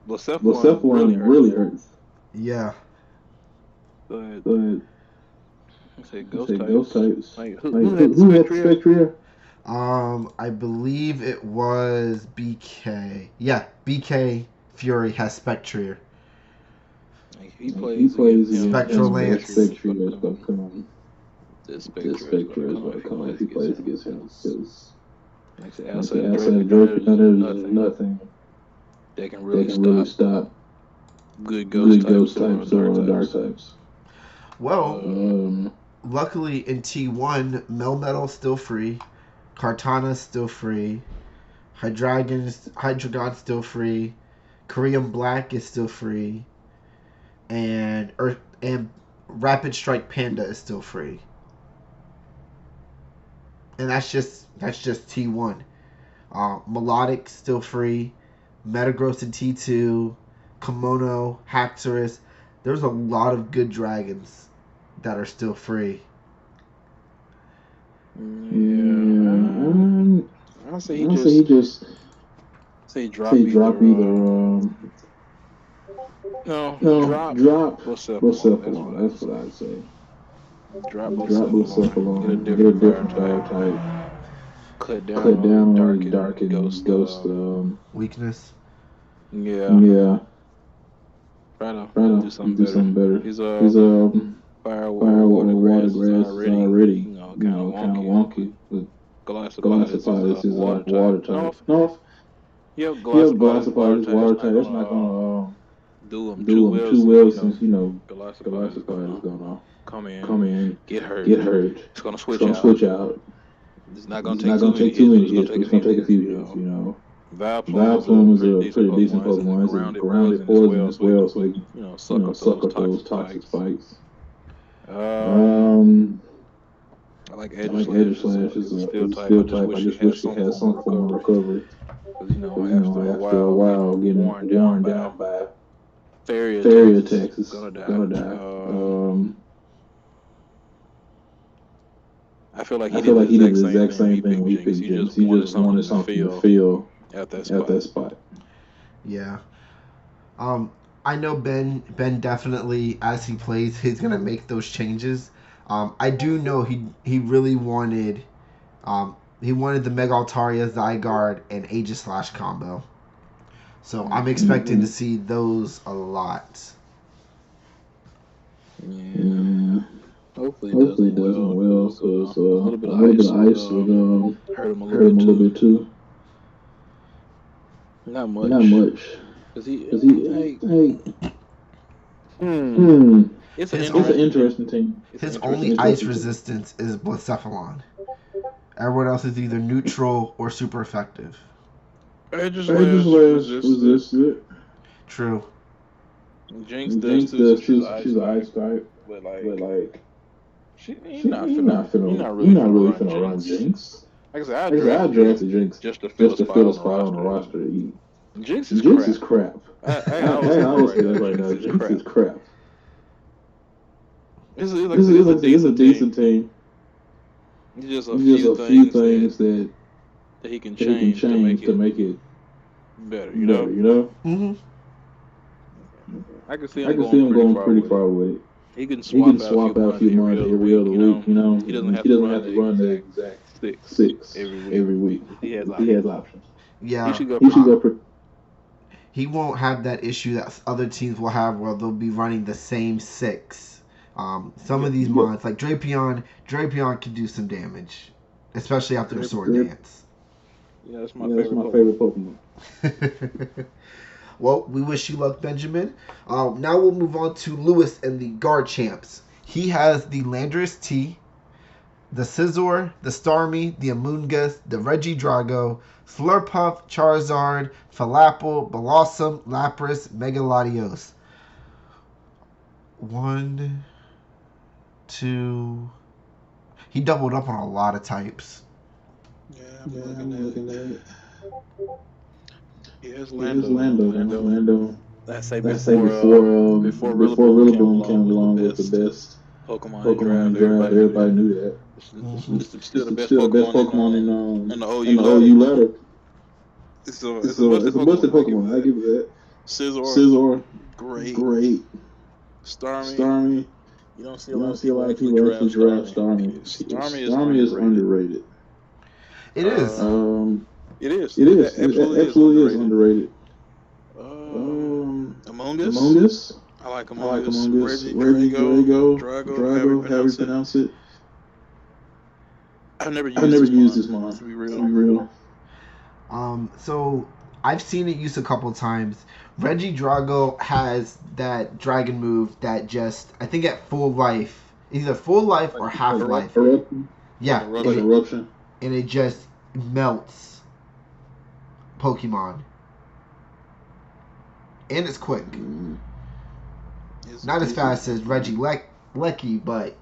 Blacephalon really hurts. Yeah. But let's say ghost types. Like, who had Spectria? I believe it was BK. Yeah, BK Fury has Spectrier. Like, he plays Spectral Lance. Spectrier is gonna come on. Spectrier is gonna come on if he plays against him. Outside of Drapion, there's nothing they can really stop good ghost types or dark types. Well, luckily in T1, Melmetal still free, Kartana's still free, Hydreigon's still free, Korean Black is still free, and Rapid Strike Panda is still free. And that's just T1. Melodic still free, Metagross in T2, Kimono, Haxorus. There's a lot of good dragons that are still free. I'll say he just drop either. Drop Blacephalon. That's what I'd say. Drop Blacephalon. Get a different fire type. Cut down on dark and ghost weakness. Yeah. Try to do something better. He's fire, water, grass already kind of wonky. Goliathopod is water type. No. Yep, Goliathopod is water type. That's not gonna do him too well since Goliathopod is gonna come in, get hurt. It's gonna switch out. It's not gonna take too many hits. It's gonna take a few hits. Vileplume is a pretty decent Pokemon. It's a grounded poison as well, so you can suck up those toxic spikes. I like I like Edge Slash is a steel type. I just wish she had some form of recovery. Because, after a while getting worn down by fairy attacks is gonna die. Gonna die. I feel like he did the exact same thing when he picked Jinx. He just wanted something to feel at that spot. Yeah. I know Ben definitely, as he plays, he's gonna make those changes. I do know he really wanted the Mega Altaria, Zygarde, and Aegislash combo. So I'm expecting to see those a lot. Yeah. Hopefully it does well, because a little bit of ice would hurt him a little bit too. Not much. Because he It's an interesting team. His only ice resistance is Blacephalon. Everyone else is either neutral or super effective. Aegislash resisted. True. Jinx does too. She's ice type, but you're not really finna run Jinx. Like I said, I drafted Jinx just to fill a spot on the roster. Jinx is crap. I always say that right now. Jinx is crap. It's a decent team. It's just a few things that he can change to make it better. You know? Mm-hmm. I can see him going pretty far with it. He can swap out a few months every other week. He doesn't have to run the exact six every week. He has options. Yeah. He should go. He won't have that issue that other teams will have, where they'll be running the same 6. Some of these mods, like Drapion can do some damage, especially after the sword dance. Yeah, that's my favorite Pokemon. Well, we wish you luck, Benjamin. Now we'll move on to Lewis and the Guard Champs. He has the Landorus T, the Scizor, the Starmie, the Amoonguss, the Regidrago, Slurpuff, Charizard, Falapel, Blossom, Lapras, Megaladios. 1, 2. He doubled up on a lot of types. Yeah, I'm looking at it. Here's Lando. Let's say before Rillaboom came along with the best Pokemon draft. Everybody knew that. It's still the best Pokemon in the OU ladder. It's a busted Pokemon. I give you that. Scizor, great. Starmie. You don't see a lot of people actually draft Starmie. Starmie is underrated. It is. It is. It absolutely is underrated. Among Us. I like Among Us. Regidrago, however you pronounce it. I've never used this mod. To be real. So I've seen it used a couple times. Regidrago has that dragon move that just, I think at full life, either full life or half life. Yeah, eruption. And it just melts Pokemon. And it's quick. Not as fast as Regilecky, but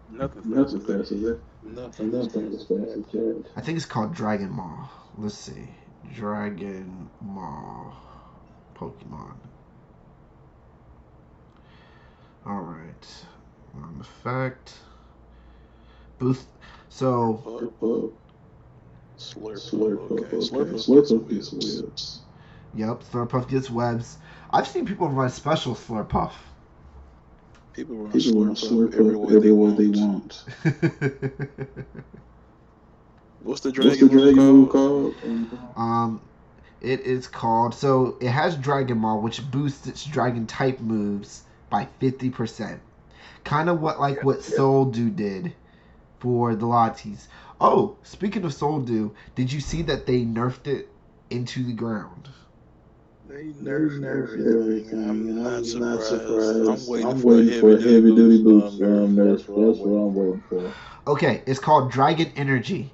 nothing fast as that. Nothing as fast as that. I think it's called Dragon Maw. Let's see. Dragon Maw Pokemon. Alright. Effect. Boost. So. Slurpuff gets webs. Yep, Slurpuff gets webs. I've seen people run special Slurpuff. People run Slurpuff everywhere they want. What's the dragon move called? It is called, so it has Dragon Maw, which boosts its dragon type moves by 50%. Kind of what Soul Dew did for the Lattes. Oh, speaking of Soul Dew, did you see that they nerfed it into the ground? They nerfed everything. I'm not surprised. I'm waiting for a heavy duty boost nerf. That's what I'm waiting for. Okay, it's called Dragon Energy.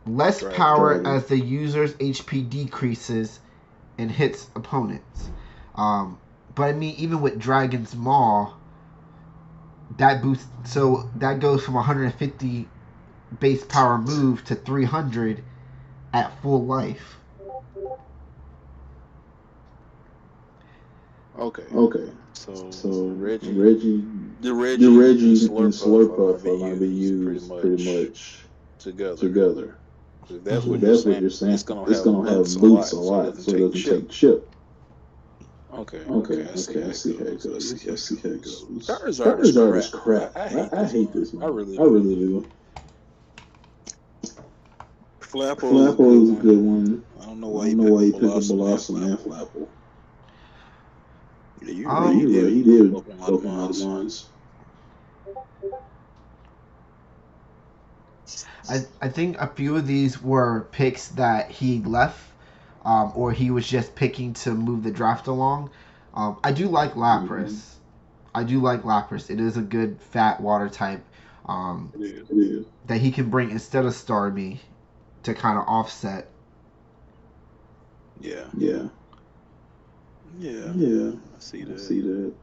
Less power as the user's HP decreases and hits opponents. But I mean, even with Dragon's Maw, that boost. So that goes from 150 base power move to 300 at full life. Okay. So Reggie, the Reggie Reggie and and Slurpuff Slurpuff might be used pretty much together. If that's If what that's what you're saying, it's gonna it's have gonna have boots boots a lot, so it doesn't take take chip. Okay, I see how it goes. Stars Stars are are just just crap. crap. I hate this this one. I one. really I do. really do. Flapple Flapple is a good one. I don't know I why don't know why you picked up Blossom Blossom and and Flapple. Flapple. Yeah, you're Um, right. You're right. He did open a lot open of a lot of mines. mines. I think a few of these were picks that he left, or he was just picking to move the draft along. I do like Lapras. I do like Lapras. It is a good fat water type It It is. that he can bring instead of Starmie to kind of offset. is. Yeah. I see I that. see that.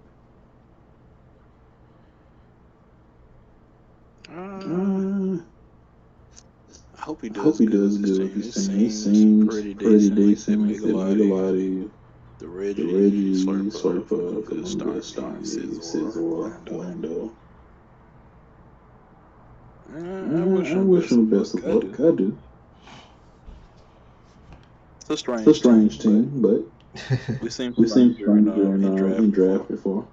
I hope he I hope does he good does with good this with team. this It team. seems Seems pretty pretty decent. Like decent. that Like Megalati, the the Reggie, Reggie, Slurpuff, Slurpuff, and the the Starmie, Starmie, Scizor, Scizor, Orlando. Orlando. I wish I him wish best of him best luck. of luck. I do. It's a It's a strange strange team, team, but but we seen we some seen stranger in in draft draft before. before.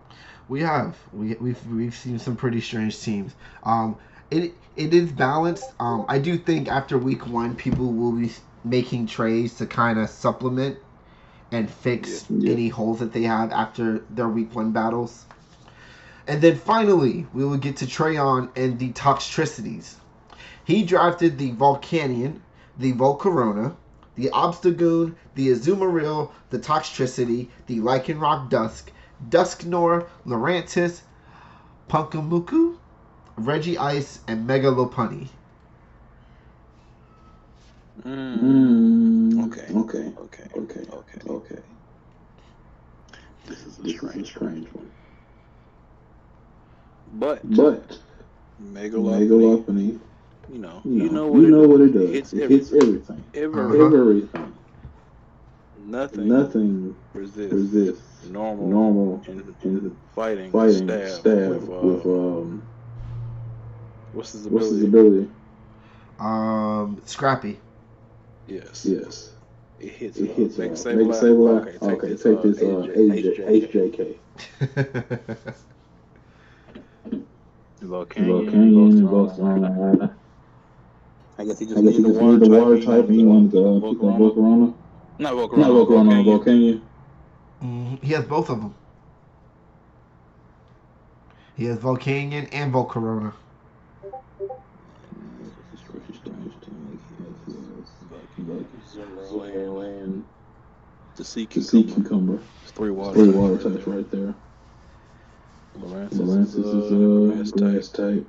We have we've seen some pretty strange teams. It is balanced. I do think after week one, people will be making trades to kind of supplement and fix any holes that they have after their week one battles. And then finally, we will get to Trayon and the Toxtricities. He drafted the Volcanion, the Volcarona, the Obstagoon, the Azumarill, the Toxtricity, the Lycanroc Dusk, Dusknor, Lurantis, Punkamuku, Reggie Ice, and Mega Lopunny. Okay. This is a This is a strange strange one. But Megalopony, you know what it does. It It hits everything. Everything. Nothing Nothing resists normal and fighting stab with what's his what's his ability? ability? Scrappy. Yes. It hits Make Make Sableye. Sableye. Okay, take this HJK. Volcanion, Volcarona. I guess he just I guess needed he the just needed the water He type and he wanted to pick up Volcarona. Not Not Volcarona, Volcanion. He has both of them. He has Volcanion and Volcarona. Zumberland, the sea cucumber. It's three water types right there. Lurantis is grass type.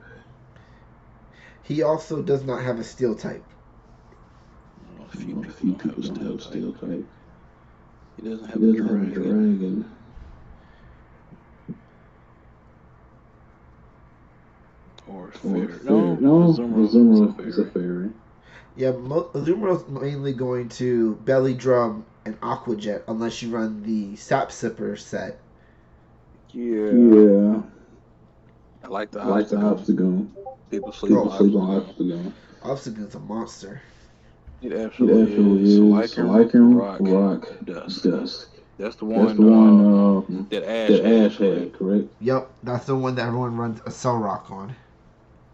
He also does not have a steel type. A few people don't have steel type. He doesn't He have doesn't a have a dragon. Or a fairy. No, Azumarill is a fairy. Yeah, Azumarill's mainly going to Belly Drum and Aqua Jet unless you run the Sap Sipper set. Yeah. I like the Obstagoon. People sleep on Obstagoon. Obstagoon's a monster. It absolutely is. Rock, Dusk. That's the one that Ash had, correct? Yep, that's the one that everyone runs a Cell Rock on.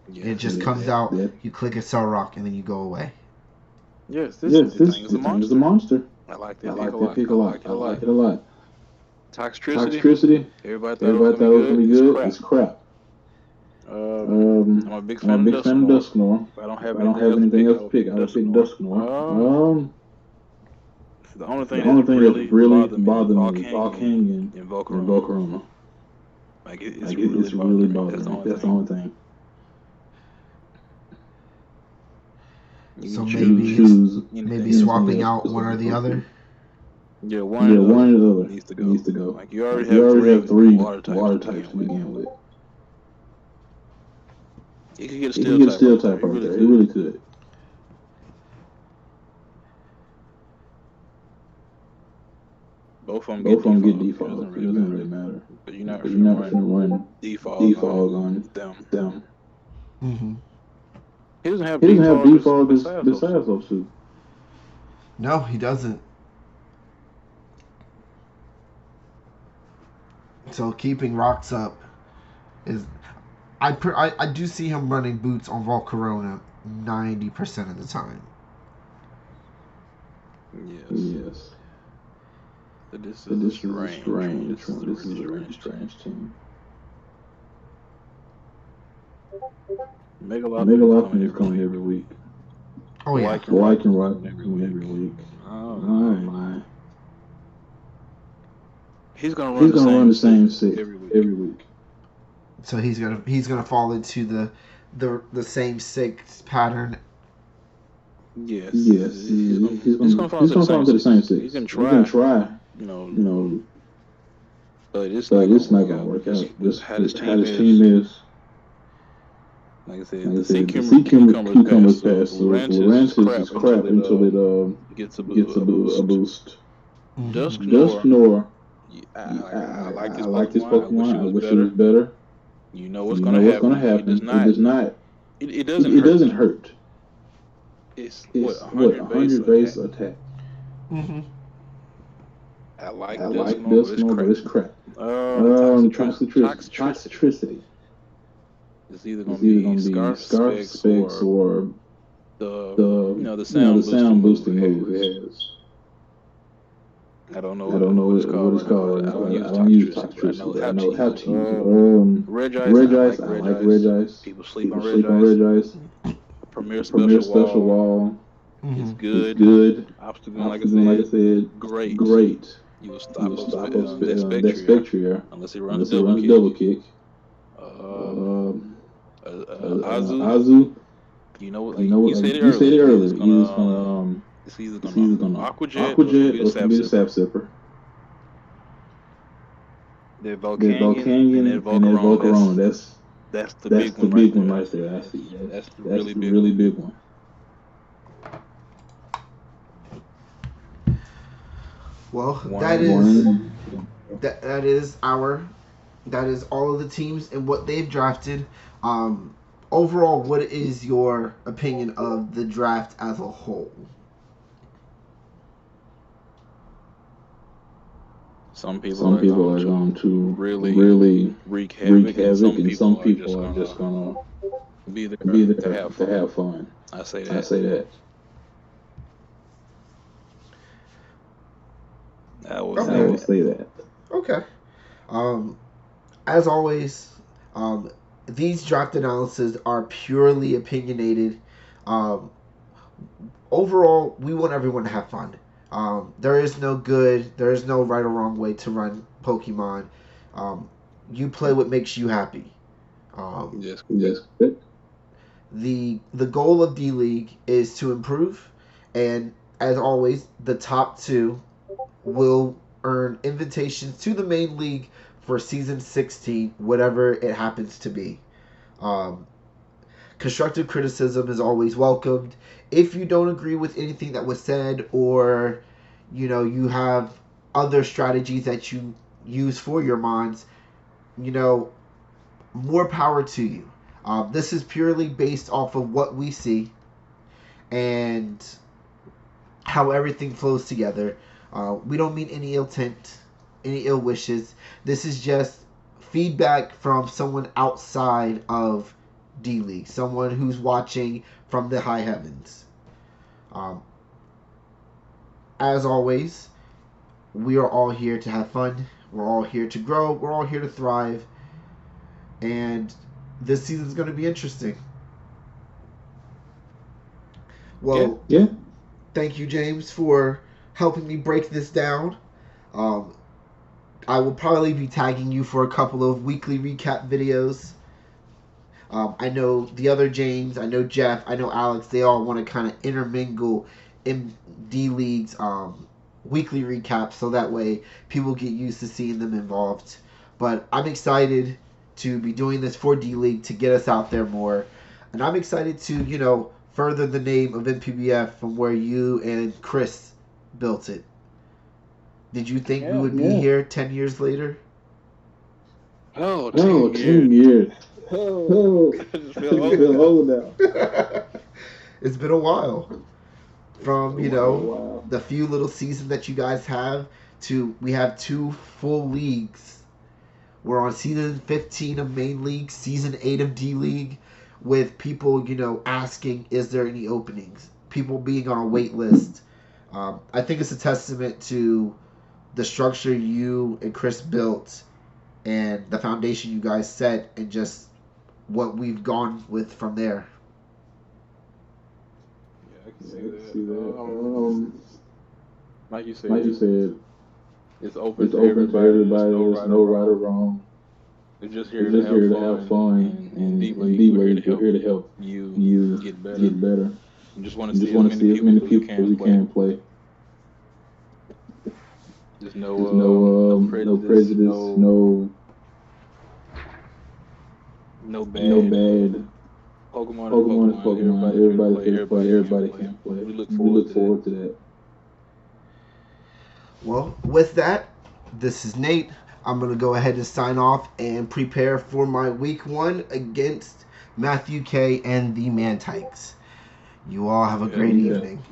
Yeah. It just comes out, you click a Cell Rock, and then you go away. Yes, this thing is a monster. I like I that like pick that a pick lot. a lot. I like it a lot. Toxtricity. Everybody thought it was gonna be good. It's crap. I'm a big fan of Dusknor. If I don't have anything else to pick, I would pick Dusknor. The only thing that really bothered me is Volcanion and Volcarona. Like it's really bothering me. That's the only thing. So maybe swapping out one or the other. Yeah, one or the other needs to go. Like you already have three water types to begin with. He could get a He could get a steal type type right there. He really could. Both of them get get default. It doesn't really matter. But you're not finna run default on them. Mm-hmm. He doesn't have default besides those two. No, he doesn't. So keeping rocks up is, I do see him running boots on Volcarona 90% of the time. Yes. But this is a strange team. Megalophon is coming every week. Oh yeah. I can rock every week. Oh my. He's gonna run the same six every week. So he's gonna fall into the same six pattern. Yes. He's gonna fall into the same six. He's gonna try. But it's not gonna work out. Just how this team is. Like I said, the sea cucumbers pass. So Lorenz is crap until it gets a boost. Just Nor. I like this Pokemon. I wish it was better. You know what's gonna happen. It doesn't hurt. It's what 100 base attack. Mm-hmm. I like this, but it's crap. Toxicity. It's either gonna be Scarf Specs or the sound boosting move it has. I don't know what it's called. I don't use Toxicity. I know how to use it. Regice. I like Regice. People sleep on Regice. Premier Special Wall. Mm-hmm. It's good. Obstacle, like I said, great. You will stop that Spectria unless he runs double kick. Azu. You know, you said it earlier. It's either gonna Aquajet or be the Sap Sipper. They're Volcanion and then Volcarona. That's the big one right there. I see. That's the really big one. Well, that is all of the teams and what they've drafted. Overall, what is your opinion of the draft as a whole? Some people are going to really wreak havoc, and some people are just gonna be there to have fun. I say that. I would say that. Okay. As always, these draft analyses are purely opinionated. Overall, we want everyone to have fun. There is no right or wrong way to run Pokemon. You play what makes you happy. Yes. The goal of D League is to improve, and as always, the top two will earn invitations to the main league for season 16, whatever it happens to be. Constructive criticism is always welcomed. If you don't agree with anything that was said, or you have other strategies that you use for your mons, more power to you. This is purely based off of what we see and how everything flows together. We don't mean any ill intent, any ill wishes. This is just feedback from someone outside of D League, someone who's watching from the high heavens. As always, we are all here to have fun. We're all here to grow. We're all here to thrive. And this season is going to be interesting. Well, yeah. Thank you, James, for helping me break this down. I will probably be tagging you for a couple of weekly recap videos. I know the other James, I know Jeff, I know Alex, they all want to kind of intermingle in D League's weekly recaps, so that way people get used to seeing them involved. But I'm excited to be doing this for D League to get us out there more. And I'm excited to, further the name of NPBF from where you and Chris built it. Did you think we would be here 10 years later? Oh, 10 years. Oh, I just I feel feel old. old now. It's been a while. From, Wow. the few little seasons that you guys have to we have 2 full leagues. We're on season 15 of Main League, season 8 of D League, with people, asking, is there any openings? People being on a wait list. I think it's a testament to the structure you and Chris built and the foundation you guys set and just what we've gone with from there. Yeah, I can see that. Like you said, it's open to everybody. There's no right or wrong. It's just here to have fun. And D League, we're here to help you get better. You just want to see as many people as you can play. There's no prejudice, no bad. Pokemon is Pokemon. Everybody can play. We look forward to that. Well, with that, this is Nate. I'm going to go ahead and sign off and prepare for my week 1 against Matthew K and the Mantykes. You all have a great evening.